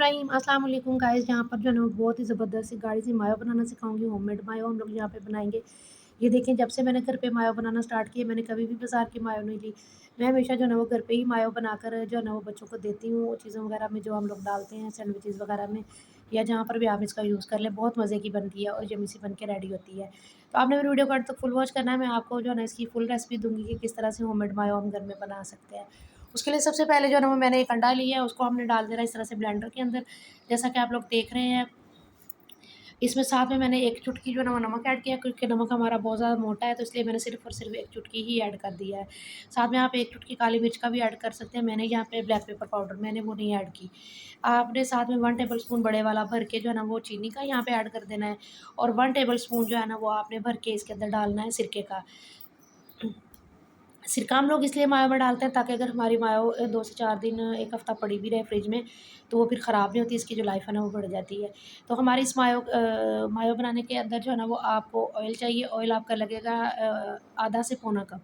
बिस्मिल्लाहिर्रहमानिर्रहीम। अस्सलाम वालेकुम गाइस। यहाँ पर जो है ना बहुत ही ज़बरदस्त सी गाढ़ी सी मायो बनाना सिखाऊंगी। होममेड मायो हम लोग यहाँ पे बनाएंगे। ये देखें, जब से मैंने घर पे मायो बनाना स्टार्ट किया, मैंने कभी भी बाज़ार की मायो नहीं ली। मैं हमेशा जो है ना वो घर पे ही मायो बनाकर जो है ना वो बच्चों को देती हूँ। वो चीज़ों वगैरह में जो हम लोग डालते हैं सैंडविचेज़ वगैरह में, या जहाँ पर भी आप इसका यूज़ कर लें, बहुत मज़े की बनती है और यम्मी सी बन के रेडी होती है। तो आपने मेरी वीडियो को अंत तक फुल वॉच करना है। मैं आपको जो है ना इसकी फुल रेसिपी दूँगी कि किस तरह से होममेड मायो हम घर में बना सकते हैं। उसके लिए सबसे पहले जो है ना वो मैंने एक अंडा लिया है, उसको हमने डाल देना इस तरह से ब्लेंडर के अंदर, जैसा कि आप लोग देख रहे हैं। इसमें साथ में मैंने एक चुटकी जो है ना वो नमक ऐड किया, क्योंकि नमक हमारा बहुत ज़्यादा मोटा है, तो इसलिए मैंने सिर्फ़ और सिर्फ एक चुटकी ही ऐड कर दिया है। साथ में आप एक चुटकी काली मिर्च का भी ऐड कर सकते हैं। मैंने यहाँ पे ब्लैक पेपर पाउडर मैंने वो नहीं ऐड की। आपने साथ में 1 टेबल स्पून बड़े वाला भर के जो है ना वो चीनी का यहाँ पे ऐड कर देना है, और 1 टेबल स्पून जो है ना वो आपने भर के इसके अंदर डालना है सिरके का। सिरका हम लोग इसलिए मायो में डालते हैं ताकि अगर हमारी मायो 2 से 4 दिन 1 हफ़्ता पड़ी भी रहे फ्रिज में, तो वो फिर ख़राब नहीं होती, इसकी जो लाइफ़ है ना वो बढ़ जाती है। तो हमारी इस मायो बनाने के अंदर जो है ना वो आपको ऑयल चाहिए। ऑयल आपका लगेगा आधा से पौना कप।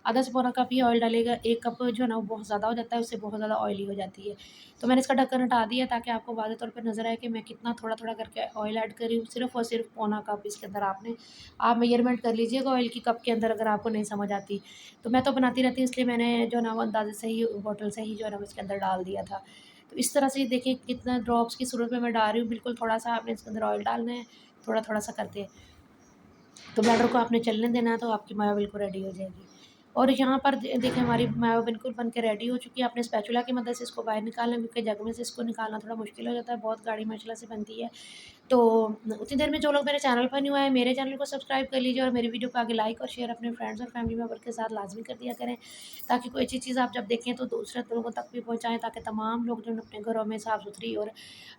आधा से पौना कप ही ऑयल डालिएगा। 1 कप जो है ना वो बहुत ज़्यादा हो जाता है, उससे बहुत ज़्यादा ऑयली हो जाती है। तो मैंने इसका ढक्कन हटा दिया ताकि आपको वाज़ेह तौर पे नज़र आए कि मैं कितना थोड़ा-थोड़ा करके ऑयल ऐड कर रही हूँ। सिर्फ़ और सिर्फ पौना कप इसके अंदर आप मेजरमेंट कर लीजिएगा ऑयल की कप के अंदर, अगर आपको नहीं समझ आती। तो मैं तो बनाती रहती हूँ, इसलिए मैंने जो है ना वो अंदाज़े से ही बॉटल से ही जो है ना वो इसके अंदर डाल दिया था। तो इस तरह से देखिए कितना ड्रॉप्स की सूरत में मैं डाल रही हूँ, बिल्कुल थोड़ा-सा आपने इसके अंदर ऑयल डालना है, थोड़ा-थोड़ा सा करके। तो ब्लेंडर को आपने चलने देना है, तो आपकी मायो बिल्कुल रेडी हो जाएगी। और यहाँ पर देखिए हमारी मायो बिल्कुल बन के रेडी हो चुकी है। आपने स्पैचुला की मदद से इसको बाहर निकालना है, क्योंकि जग में से इसको निकालना थोड़ा मुश्किल हो जाता है, बहुत गाढ़ी माशाल्लाह से बनती है। तो उतनी देर में जो लोग मेरे चैनल पर न्यू आए, मेरे चैनल को सब्सक्राइब कर लीजिए, और मेरी वीडियो को आगे लाइक और शेयर अपने फ्रेंड्स और फैमिली मेम्बर के साथ लाजमी कर दिया करें, ताकि कोई अच्छी चीज़ आप जब देखें तो दूसरे लोगों तक भी पहुँचाएँ, ताकि तमाम लोग जो है अपने घरों में साफ़ सुथरी और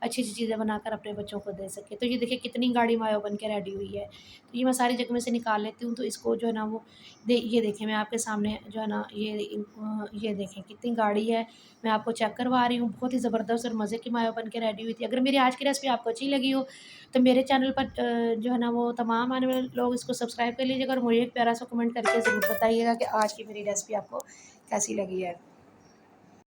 अच्छी-अच्छी चीज़ें बनाकर अपने बच्चों को दे सकें। तो ये देखिए कितनी गाढ़ी मायो बन के रेडी हुई है। तो ये मैं सारी जगह में से निकाल लेती हूँ, तो इसको जो है ना वो ये देखें, मैं आपके सामने जो है ना ये देखें कितनी गाढ़ी है। मैं आपको चेक करवा रही हूँ, बहुत ही ज़बरदस्त और मज़े की मायो बन के रेडी हुई थी। अगर मेरी आज की रेसिपी आपको अच्छी लगी हो, तो मेरे चैनल पर जो है ना वो तमाम आने वाले लोग इसको सब्सक्राइब कर लीजिएगा, और मुझे एक प्यारा सा कमेंट करके ज़रूर बताइएगा कि आज की मेरी रेसिपी आपको कैसी लगी है।